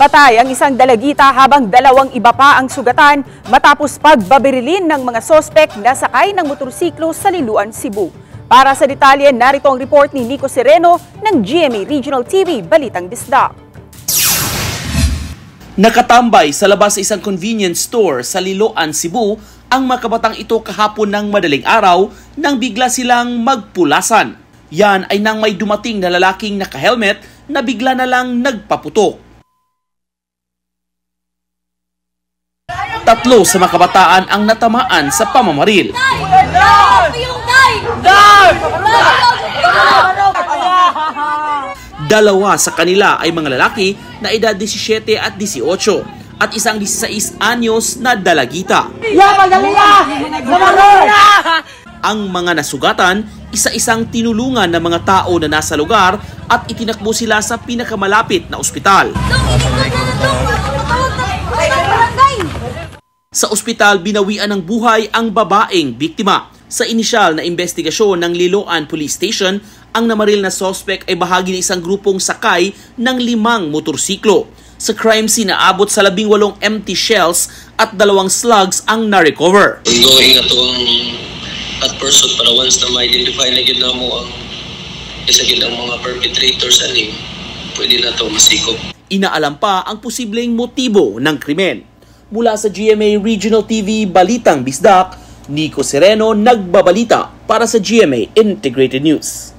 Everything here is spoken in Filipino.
Namatay ang isang dalagita habang dalawang iba pa ang sugatan matapos pagbabirilin ng mga sospek na sakay ng motorsiklo sa Liloan, Cebu. Para sa detalye, narito ang report ni Nico Sereno ng GMA Regional TV, Balitang Bisdak. Nakatambay sa labas sa isang convenience store sa Liloan, Cebu ang mga kabatang ito kahapon ng madaling araw nang bigla silang magpulasan. Yan ay nang may dumating na lalaking naka-helmet na bigla na lang nagpaputok. Tatlo sa mga kabataan ang natamaan sa pamamaril. Dalawa sa kanila ay mga lalaki na edad 17 at 18 at isang 16 anyos na dalagita. Ang mga nasugatan, isa-isang tinulungan ng mga tao na nasa lugar at itinakbo sila sa pinakamalapit na ospital. Sa ospital, binawian ng buhay ang babaeng biktima. Sa inisyal na investigasyon ng Liloan Police Station, ang namaril na suspect ay bahagi ng isang grupong sakay ng 5 motorsiklo. Sa crime scene, naabot sa 18 empty shells at 2 slugs ang na-recover. Ongoing na ito at pursuit para once na ma-identify na yun na mo ang isa ang mga perpetrators, pwede na ito masikop. Inaalam pa ang posibleng motibo ng krimen. Mula sa GMA Regional TV, Balitang Bisdak, Nico Sereno nagbabalita para sa GMA Integrated News.